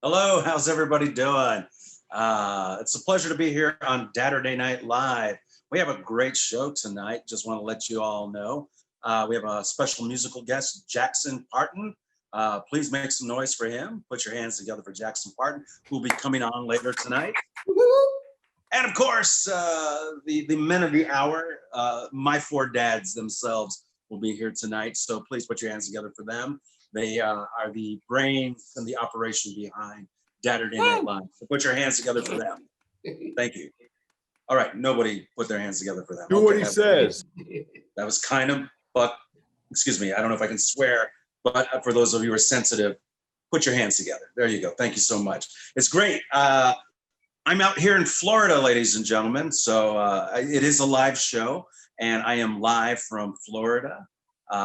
Hello, how's everybody doing? It's a pleasure to be here on Dadurday Night Live. We have a great show tonight. Just want to let you all know. We have a special musical guest, Jackson Parton. Please make some noise for him. Put your hands together for Jackson Parton, who will be coming on later tonight. And of course, the men of the hour, my four dads themselves will be here tonight. So please put your hands together for them. They are the brains and the operation behind Dadurday Night Live. So put your hands together for them. Thank you. All right, nobody put their hands together for them. Do what he says. That was kind of, but excuse me, I don't know if I can swear, but for those of you who are sensitive, put your hands together. There you go. Thank you so much. It's great. I'm out here in Florida, ladies and gentlemen. So it is a live show, and I am live from Florida,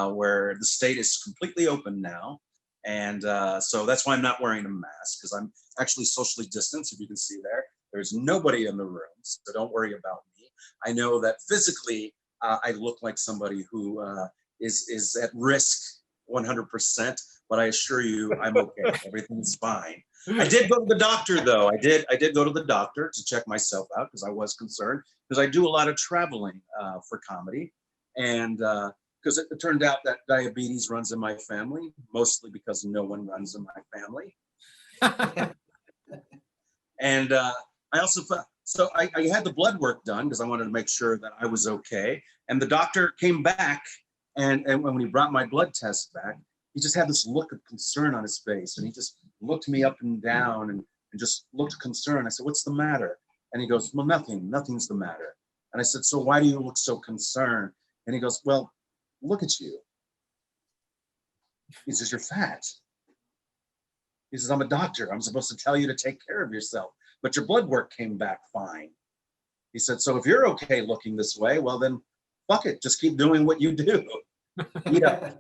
where the state is completely open now. And so that's why I'm not wearing a mask, because I'm actually socially distanced, if you can see there. There's nobody in the room, so don't worry about me. I know that physically I look like somebody who is at risk 100%, but I assure you I'm okay. Everything's fine. I did go to the doctor, though. I did go to the doctor to check myself out, because I was concerned, because I do a lot of traveling for comedy. And because it turned out that diabetes runs in my family, mostly because no one runs in my family. And I also, so I had the blood work done because I wanted to make sure that I was okay. And the doctor came back, and when he brought my blood test back, he just had this look of concern on his face. And he just looked me up and down and just looked concerned. I said, "What's the matter?" And he goes, "Well, nothing's the matter." And I said, "So why do you look so concerned?" And he goes, "Well, look at you." He says, "You're fat." He says, "I'm a doctor. I'm supposed to tell you to take care of yourself, but your blood work came back fine." He said, "So if you're okay looking this way, well then, fuck it, just keep doing what you do." Yeah.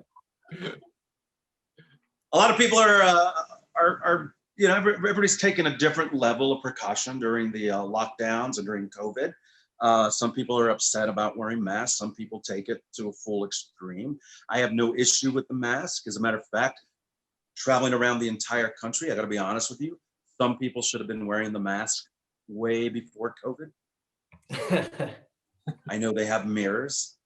A lot of people are you know, everybody's taking a different level of precaution during the lockdowns and during COVID. Some people are upset about wearing masks. Some people take it to a full extreme. I have no issue with the mask. As a matter of fact, traveling around the entire country, I got to be honest with you, some people should have been wearing the mask way before COVID. I know they have mirrors.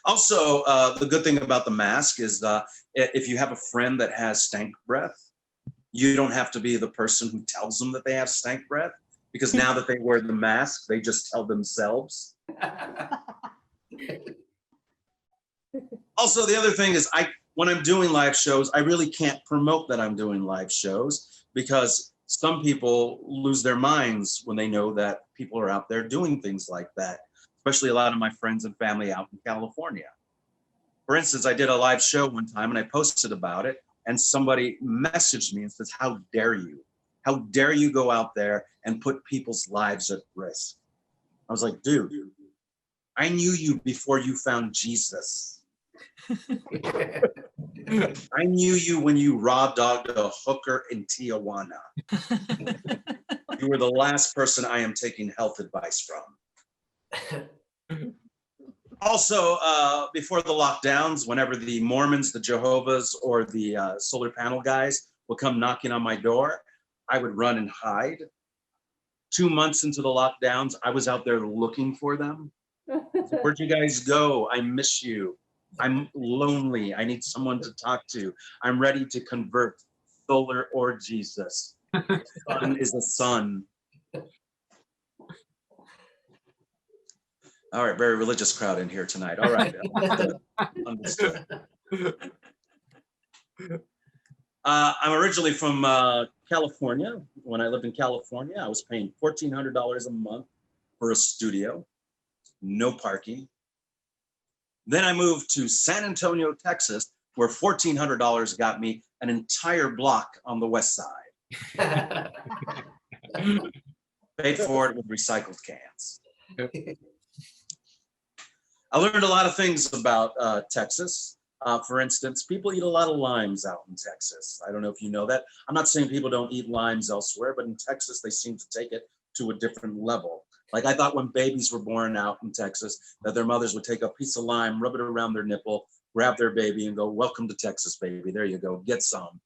Also, the good thing about the mask is if you have a friend that has stank breath, you don't have to be the person who tells them that they have stank breath, because now that they wear the mask, they just tell themselves. Also, the other thing is when I'm doing live shows, I really can't promote that I'm doing live shows, because some people lose their minds when they know that people are out there doing things like that, especially a lot of my friends and family out in California. For instance, I did a live show one time and I posted about it, and somebody messaged me and says, "How dare you? How dare you go out there and put people's lives at risk?" I was like, "Dude, I knew you before you found Jesus. I knew you when you raw dogged a hooker in Tijuana. You were the last person I am taking health advice from." Also, before the lockdowns, whenever the Mormons, the Jehovah's, or the solar panel guys would come knocking on my door, I would run and hide. 2 months into the lockdowns, I was out there looking for them. "Where'd you guys go? I miss you. I'm lonely. I need someone to talk to. I'm ready to convert, solar or Jesus. Sun is a son." All right, very religious crowd in here tonight. All right. Understood. I'm originally from California. When I lived in California, I was paying $1,400 a month for a studio, no parking. Then I moved to San Antonio, Texas, where $1,400 got me an entire block on the west side. Paid for it with recycled cans. I learned a lot of things about Texas. For instance, people eat a lot of limes out in Texas. I don't know if you know that. I'm not saying people don't eat limes elsewhere, but in Texas, they seem to take it to a different level. Like, I thought when babies were born out in Texas, that their mothers would take a piece of lime, rub it around their nipple, grab their baby and go, "Welcome to Texas, baby. There you go, get some."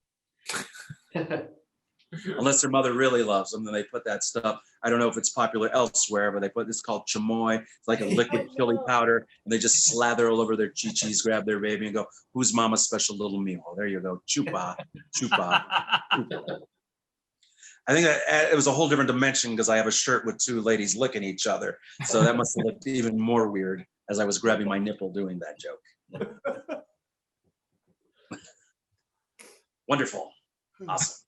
Unless their mother really loves them, then they put that stuff. I don't know if it's popular elsewhere, but they put this called chamoy. It's like a liquid chili powder, and they just slather all over their chi-chis, grab their baby, and go, "Who's mama's special little meal?" There you go, chupa, chupa. I think that it was a whole different dimension because I have a shirt with two ladies licking each other, so that must have looked even more weird as I was grabbing my nipple doing that joke. Wonderful, awesome.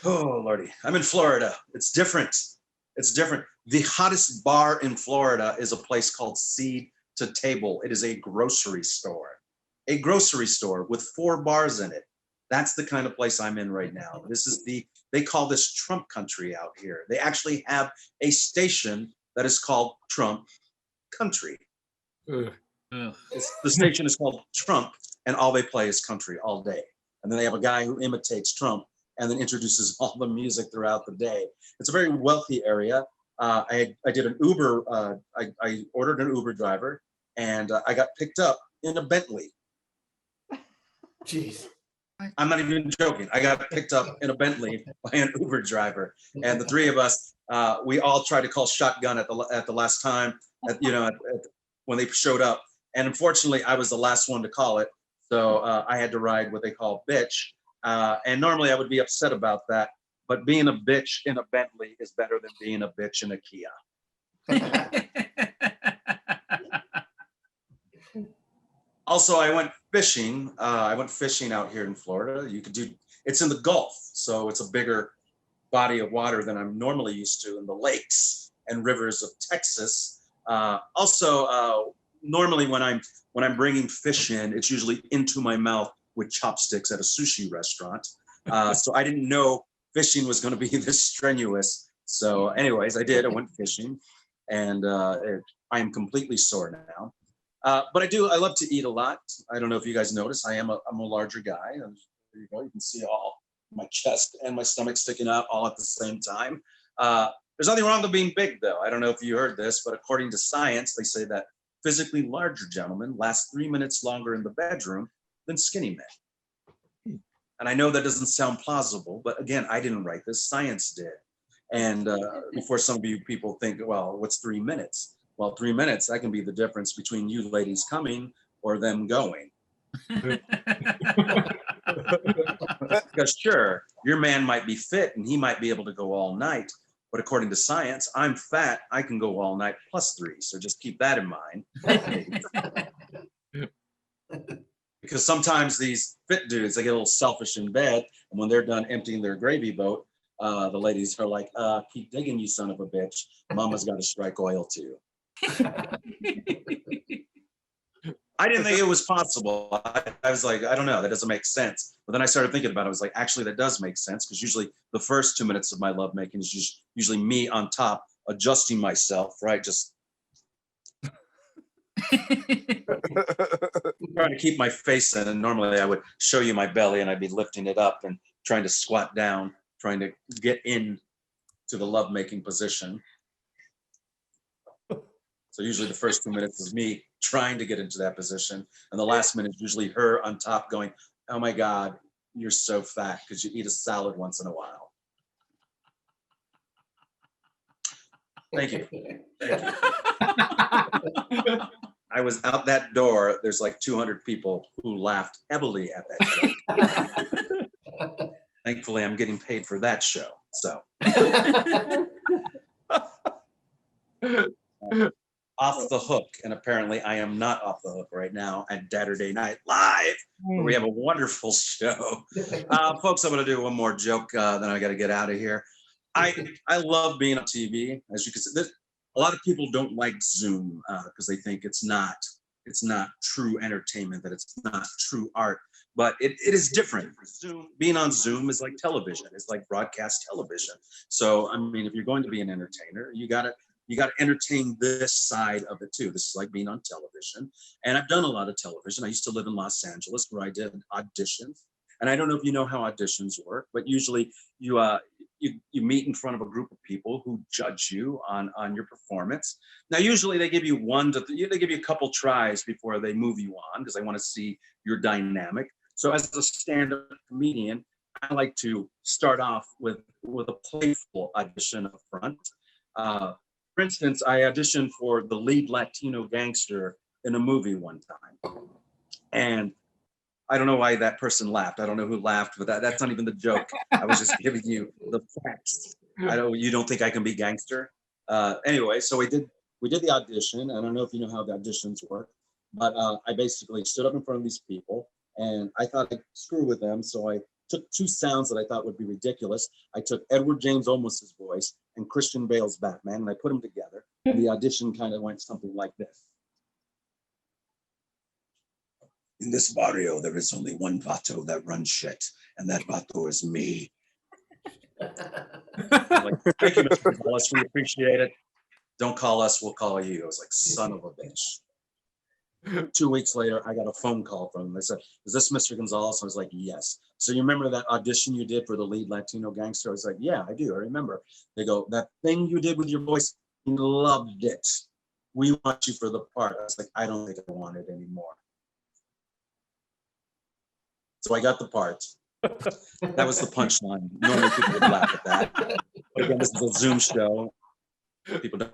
Oh Lordy, I'm in Florida. It's different. It's different. The hottest bar in Florida is a place called Seed to Table. It is a grocery store. A grocery store with 4 bars in it. That's the kind of place I'm in right now. They call this Trump country out here. They actually have a station that is called Trump Country. The station is called Trump, and all they play is country all day. And then they have a guy who imitates Trump and then introduces all the music throughout the day. It's a very wealthy area. I did an Uber, I ordered an Uber driver, and I got picked up in a Bentley. Jeez. I'm not even joking. I got picked up in a Bentley by an Uber driver, and the 3 of us, we all tried to call shotgun at the last time, when they showed up. And unfortunately, I was the last one to call it, so I had to ride what they call bitch. And normally I would be upset about that, but being a bitch in a Bentley is better than being a bitch in a Kia. Also, I went fishing. I went fishing out here in Florida. It's in the Gulf, so it's a bigger body of water than I'm normally used to in the lakes and rivers of Texas. Normally when I'm bringing fish in, it's usually into my mouth with chopsticks at a sushi restaurant. So I didn't know fishing was going to be this strenuous. So anyways, I did. I went fishing, and I am completely sore now. But I love to eat a lot. I don't know if you guys notice, I'm a larger guy. There you go. You can see all my chest and my stomach sticking out all at the same time. There's nothing wrong with being big, though. I don't know if you heard this, but according to science, they say that physically larger gentlemen last 3 minutes longer in the bedroom than skinny men. And I know that doesn't sound plausible, but again, I didn't write this, science did. And before some of you people think, well, what's 3 minutes? Well, 3 minutes, that can be the difference between you ladies coming or them going. Because sure, your man might be fit and he might be able to go all night, but according to science, I'm fat, I can go all night +3. So just keep that in mind. Because sometimes these fit dudes, they get a little selfish in bed, and when they're done emptying their gravy boat, the ladies are like, keep digging, you son of a bitch. Mama's got to strike oil too. I didn't think it was possible. I was like, I don't know, that doesn't make sense. But then I started thinking about it. I was like, actually, that does make sense, because usually the first 2 minutes of my lovemaking is just usually me on top, adjusting myself, right? Just trying to keep my face in. And normally I would show you my belly and I'd be lifting it up and trying to squat down, trying to get in to the lovemaking position. So usually the first 2 minutes is me trying to get into that position. And the last minute is usually her on top going, oh my God, you're so fat because you eat a salad once in a while. Thank you. Thank you. I was out that door. There's like 200 people who laughed heavily at that joke. Thankfully, I'm getting paid for that show. So. Off the hook, and apparently I am not off the hook right now at Dadurday Night Live, where we have a wonderful show. Folks, I'm going to do one more joke, then I got to get out of here. I love being on TV. As you can see, a lot of people don't like Zoom because they think it's not true entertainment, that it's not true art, but it is different. Zoom, being on Zoom is like television. It's like broadcast television. So, I mean, if you're going to be an entertainer, you got to entertain this side of it too. This is like being on television. And I've done a lot of television. I used to live in Los Angeles where I did auditions. And I don't know if you know how auditions work, but usually you meet in front of a group of people who judge you on your performance. Now, usually they give you they give you a couple tries before they move you on because they want to see your dynamic. So as a stand-up comedian, I like to start off with a playful audition up front. For instance, I auditioned for the lead Latino gangster in a movie one time. And I don't know why that person laughed. I don't know who laughed, but that's not even the joke. I was just giving you the facts. You don't think I can be gangster? Anyway, so we did the audition. I don't know if you know how the auditions work, but I basically stood up in front of these people and I thought I'd screw with them. So I took two sounds that I thought would be ridiculous. I took Edward James Olmos's voice and Christian Bale's Batman, and I put them together. And the audition kind of went something like this. In this barrio, there is only one vato that runs shit, and that vato is me. I'm like, thank you, Mr. Gonzales, we appreciate it. Don't call us, we'll call you. I was like, son of a bitch. 2 weeks later, I got a phone call from them. They said, is this Mr. Gonzales? I was like, yes. So you remember that audition you did for the lead Latino gangster? I was like, yeah, I do, I remember. They go, that thing you did with your voice, we loved it. We want you for the part. I was like, I don't think I want it anymore. So I got the part. That was the punchline. Normally people would laugh at that. But again, this is a Zoom show. People don't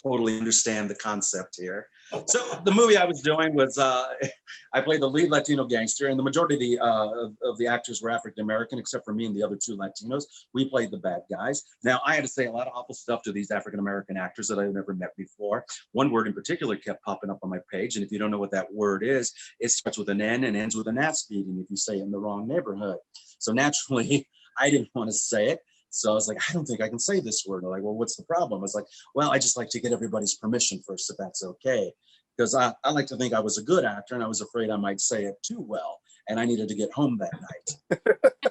totally understand the concept here. So the movie I was doing was, I played the lead Latino gangster, and the majority of the actors were African-American, except for me and the other two Latinos. We played the bad guys. Now, I had to say a lot of awful stuff to these African-American actors that I've never met before. One word in particular kept popping up on my page, and if you don't know what that word is, it starts with an N and ends with an ass beating if you say it in the wrong neighborhood. So naturally, I didn't want to say it. So I was like, I don't think I can say this word. They're like, well, what's the problem? I was like, well, I just like to get everybody's permission first, if that's okay. Because I like to think I was a good actor, and I was afraid I might say it too well. And I needed to get home that night.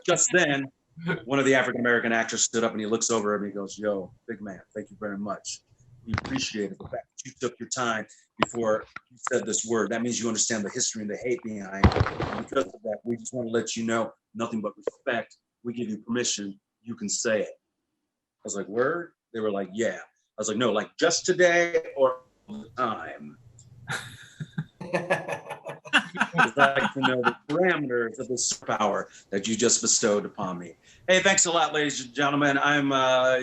Just then, one of the African-American actors stood up and he looks over and he goes, yo, big man, thank you very much. We appreciate it, the fact that you took your time before you said this word. That means you understand the history and the hate behind it. And because of that, we just want to let you know, nothing but respect. We give you permission. You can say it. I was like, word? They were like, yeah. I was like, no, like just today or all the time. I'd like to know the parameters of this power that you just bestowed upon me. Hey, thanks a lot, ladies and gentlemen. I'm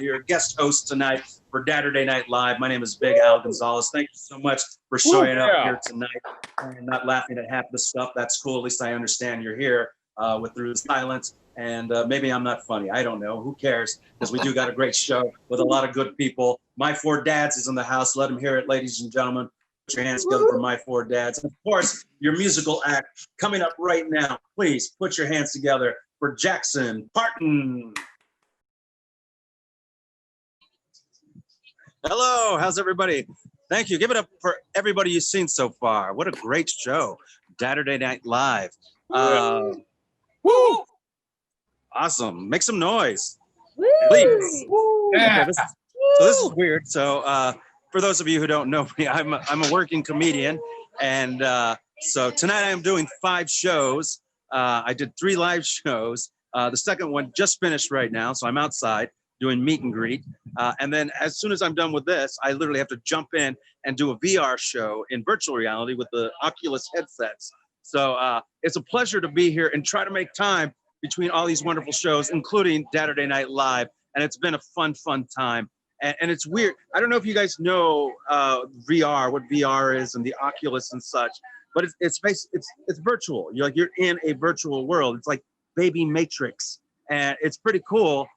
your guest host tonight for Dadurday Night Live. My name is Big Al Gonzales. Thank you so much for showing up here tonight and not laughing at half the stuff. That's cool. At least I understand you're here through the silence. And maybe I'm not funny. I don't know. Who cares? Because we do got a great show with a lot of good people. My Four Dads is in the house. Let them hear it, ladies and gentlemen. Put your hands together for My Four Dads. And of course, your musical act coming up right now. Please put your hands together for Jackson Parton. Hello, how's everybody? Thank you. Give it up for everybody you've seen so far. What a great show. Dadurday Night Live. Woo! Awesome. Make some noise. Woo! Please. Yeah. Okay, this is weird. So for those of you who don't know me, I'm a working comedian. And so tonight I'm doing 5 shows. I did 3 live shows. The second one just finished right now. So I'm outside doing meet and greet. And then as soon as I'm done with this, I literally have to jump in and do a VR show in virtual reality with the Oculus headsets. So it's a pleasure to be here and try to make time between all these wonderful shows, including Dadurday Night Live. And it's been a fun time. And it's weird. I don't know if you guys know VR, what VR is, and the Oculus and such, but it's virtual. You're in a virtual world. It's like Baby Matrix, and it's pretty cool.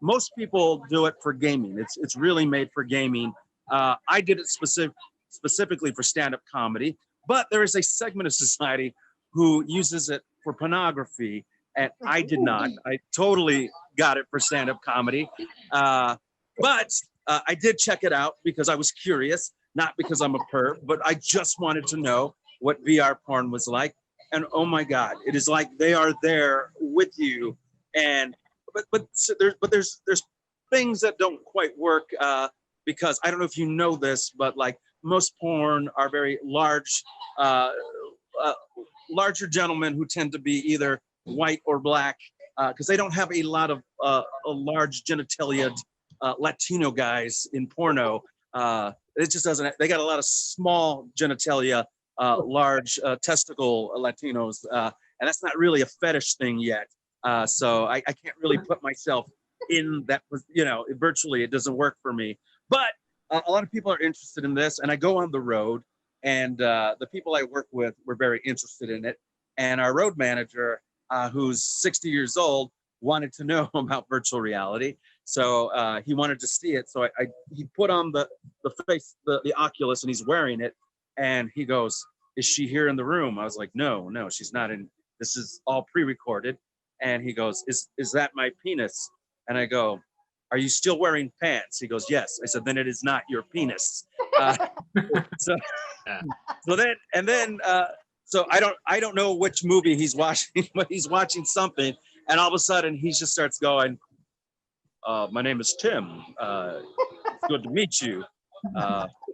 Most people do it for gaming. It's really made for gaming. I did it specifically for stand-up comedy, but there is a segment of society who uses it for pornography, and I did not. I totally got it for stand-up comedy. But I did check it out because I was curious, not because I'm a perv, but I just wanted to know what VR porn was like. And oh my God, it is like they are there with you. And but there's things that don't quite work because I don't know if you know this, but like most porn are very larger gentlemen who tend to be either white or black, because they don't have a lot of a large genitalia Latino guys in porno. It just doesn't. They got a lot of small genitalia, large testicle Latinos, and that's not really a fetish thing yet. So I can't really put myself in that. Virtually it doesn't work for me. But a lot of people are interested in this, and I go on the road, and the people I work with were very interested in it. And our road manager, who's 60 years old, wanted to know about virtual reality. So he wanted to see it. So he put on the Oculus, and he's wearing it. And he goes, "Is she here in the room?" I was like, no, she's not in. This is all pre-recorded. And he goes, is that my penis? And I go, "Are you still wearing pants?" He goes, "Yes." I said, "Then it is not your penis." So I don't know which movie he's watching, but he's watching something. And all of a sudden he just starts going, "My name is Tim. It's good to meet you.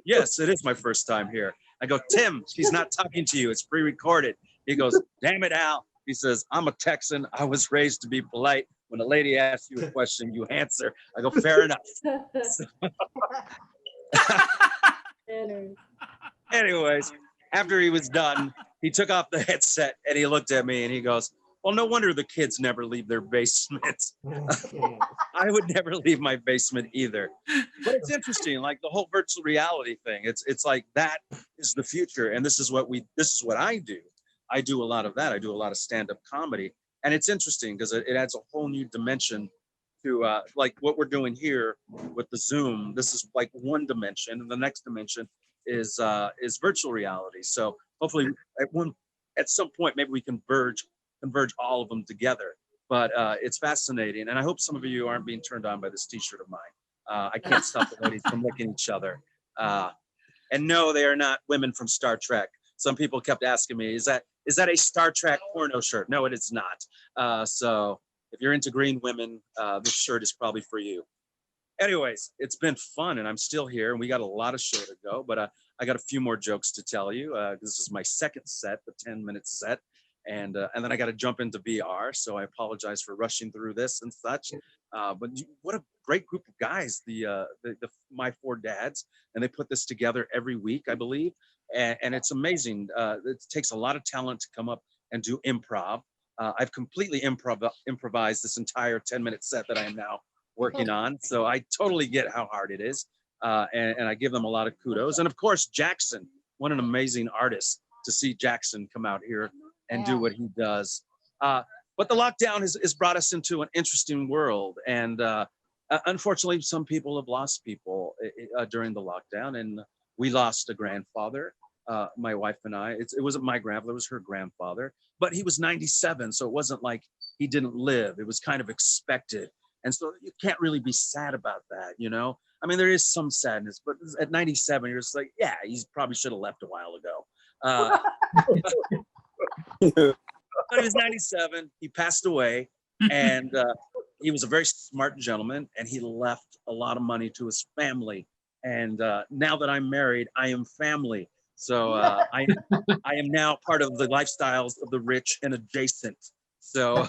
Yes, it is my first time here." I go, "Tim, she's not talking to you. It's pre-recorded." He goes, "Damn it, Al." He says, "I'm a Texan. I was raised to be polite. When a lady asks you a question, you answer." I go, "Fair enough." So, anyways, after he was done, he took off the headset and he looked at me and he goes, "Well, no wonder the kids never leave their basement." I would never leave my basement either. But it's interesting, like the whole virtual reality thing. It's like that is the future, and this is what I do. I do a lot of that. I do a lot of stand-up comedy, and it's interesting because it adds a whole new dimension to like what we're doing here with the Zoom. This is like one dimension, and the next dimension is virtual reality. So hopefully at some point maybe we converge all of them together. But it's fascinating, and I hope some of you aren't being turned on by this T-shirt of mine. I can't stop the ladies from licking each other. And no, they are not women from Star Trek. Some people kept asking me, is that a Star Trek porno shirt? No, it is not. So if you're into green women, this shirt is probably for you. Anyways, it's been fun, and I'm still here, and we got a lot of show to go, but I got a few more jokes to tell you. This is my second set, the 10-minute set, and then I got to jump into VR, so I apologize for rushing through this and such. But what a great group of guys, my four dads, and they put this together every week, I believe, and it's amazing. It takes a lot of talent to come up and do improv. I've completely improvised this entire 10-minute set that I am now working on. So I totally get how hard it is. And I give them a lot of kudos. And of course, Jackson, what an amazing artist to see Jackson come out here and do what he does. But the lockdown has brought us into an interesting world. And unfortunately, some people have lost people during the lockdown. And we lost a grandfather, my wife and I. It wasn't my grandfather, it was her grandfather. But he was 97, so it wasn't like he didn't live. It was kind of expected. And so you can't really be sad about that, you know? I mean, there is some sadness, but at 97, you're just like, yeah, he probably should have left a while ago. But he was 97, he passed away, and he was a very smart gentleman, and he left a lot of money to his family. And now that I'm married, I am family. So I am now part of the lifestyles of the rich and adjacent. So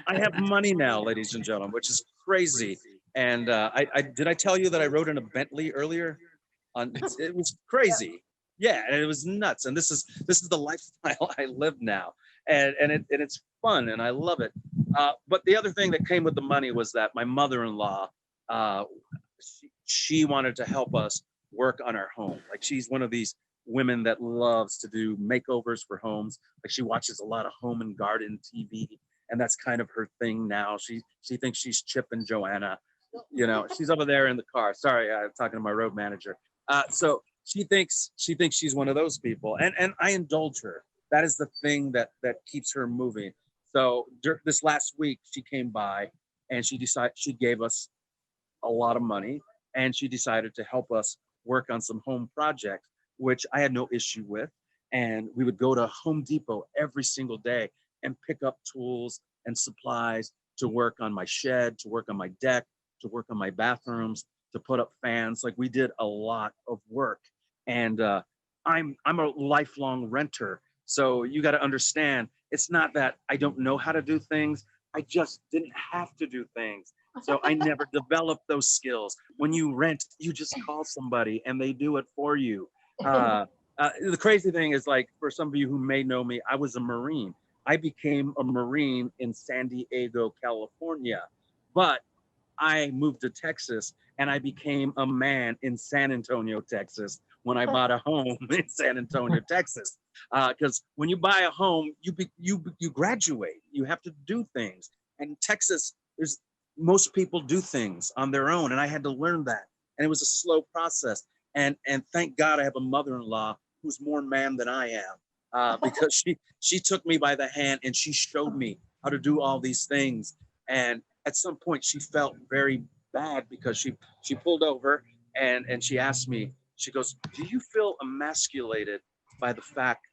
I have money now, ladies and gentlemen, which is crazy. And did I tell you that I rode in a Bentley earlier? It was crazy. Yeah, and it was nuts. And this is the lifestyle I live now, and it's fun, and I love it. But the other thing that came with the money was that my mother-in-law, she wanted to help us work on our home. Like, she's one of these women that loves to do makeovers for homes. Like, she watches a lot of home and garden TV, and that's kind of her thing now. She thinks she's Chip and Joanna. You know, she's over there in the car. Sorry, I'm talking to my road manager. So she thinks she's one of those people, and I indulge her. That is the thing that keeps her moving. So this last week, she came by, and she gave us a lot of money, and she decided to help us work on some home projects, which I had no issue with. And we would go to Home Depot every single day and pick up tools and supplies to work on my shed, to work on my deck, to work on my bathrooms, to put up fans. Like, we did a lot of work. And I'm a lifelong renter. So you got to understand, It's not that I don't know how to do things. I just didn't have to do things. So I never developed those skills. When you rent, you just call somebody and they do it for you. The crazy thing is, like, for some of you who may know me, I was a Marine. I became a Marine in San Diego, California, but I moved to Texas and I became a man in San Antonio, Texas, when I bought a home in San Antonio, Texas. Because when you buy a home, you graduate. You have to do things. And in Texas, most people do things on their own, and I had to learn that. And it was a slow process. And thank God I have a mother-in-law who's more man than I am, because she took me by the hand and she showed me how to do all these things. And at some point she felt very bad because she pulled over and she asked me, she goes, "Do you feel emasculated by the fact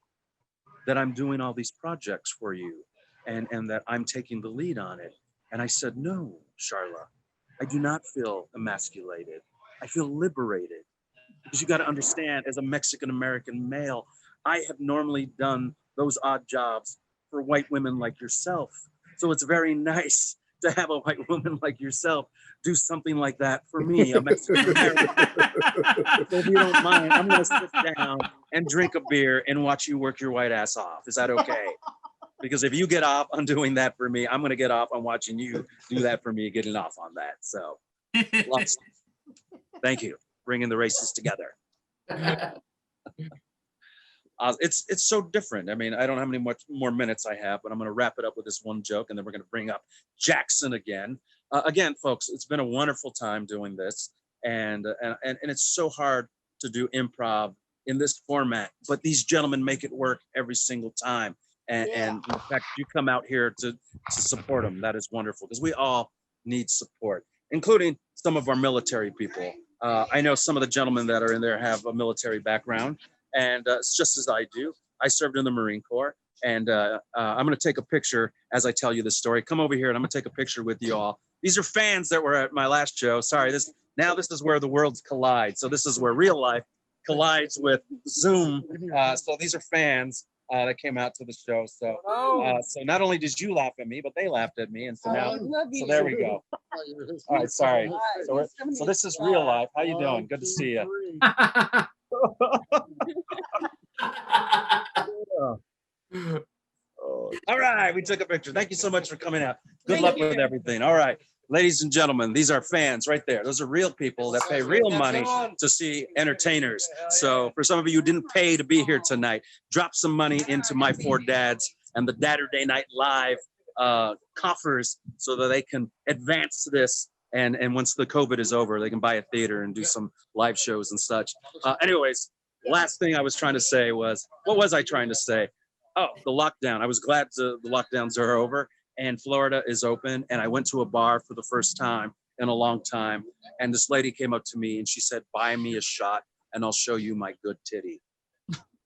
that I'm doing all these projects for you and that I'm taking the lead on it?" And I said, "No, Charla, I do not feel emasculated. I feel liberated." Because you got to understand, as a Mexican-American male, I have normally done those odd jobs for white women like yourself. So it's very nice to have a white woman like yourself do something like that for me, a Mexican-American. So if you don't mind, I'm going to sit down and drink a beer and watch you work your white ass off. Is that okay? Because if you get off on doing that for me, I'm going to get off on watching you do that for me, getting off on that. So thank you. Bringing the races together. It's so different. I mean, I don't know how many more minutes I have, but I'm going to wrap it up with this one joke, and then we're going to bring up Jackson again. Again, folks, it's been a wonderful time doing this, and it's so hard to do improv in this format, but these gentlemen make it work every single time. And in fact, you come out here to support them. That is wonderful, because we all need support, including some of our military people. I know some of the gentlemen that are in there have a military background, and it's just as I do. I served in the Marine Corps, and I'm going to take a picture as I tell you this story. Come over here, and I'm going to take a picture with you all. These are fans that were at my last show. Sorry, this is where the worlds collide. So this is where real life collides with Zoom. So these are fans that came out to the show. So so not only did you laugh at me, but they laughed at me, and so now, so there we go. All right, sorry. So this is real life. How you doing? Good to see you. All right, we took a picture. Thank you so much for coming out. Good luck with everything. All right, ladies and gentlemen, these are fans right there. Those are real people that pay real money to see entertainers. So for some of you who didn't pay to be here tonight, drop some money into My Four Dads and the Dadurday Night Live coffers so that they can advance this. And once the COVID is over, they can buy a theater and do some live shows and such. Anyways, last thing I was trying to say was, what was I trying to say? Oh, the lockdown. I was glad the lockdowns are over and Florida is open. And I went to a bar for the first time in a long time. And this lady came up to me and she said, "Buy me a shot and I'll show you my good titty."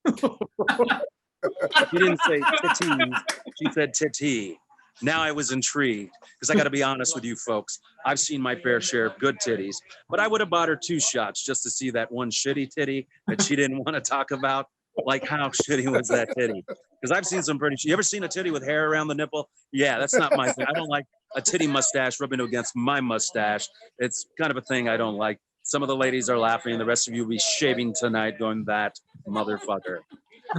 She didn't say titties, she said titty. Now I was intrigued, because I got to be honest with you folks. I've seen my fair share of good titties, but I would have bought her 2 shots just to see that one shitty titty that she didn't want to talk about. Like, how shitty was that titty? Because I've seen some pretty. You ever seen a titty with hair around the nipple? Yeah, that's not my thing. I don't like a titty mustache rubbing against my mustache. It's kind of a thing I don't like. Some of the ladies are laughing. The rest of you will be shaving tonight going, "That motherfucker."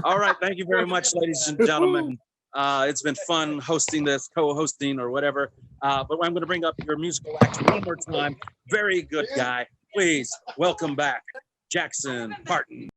All right. Thank you very much, ladies and gentlemen. It's been fun hosting this, co-hosting or whatever. But I'm going to bring up your musical act one more time. Very good guy. Please welcome back Jackson Parton.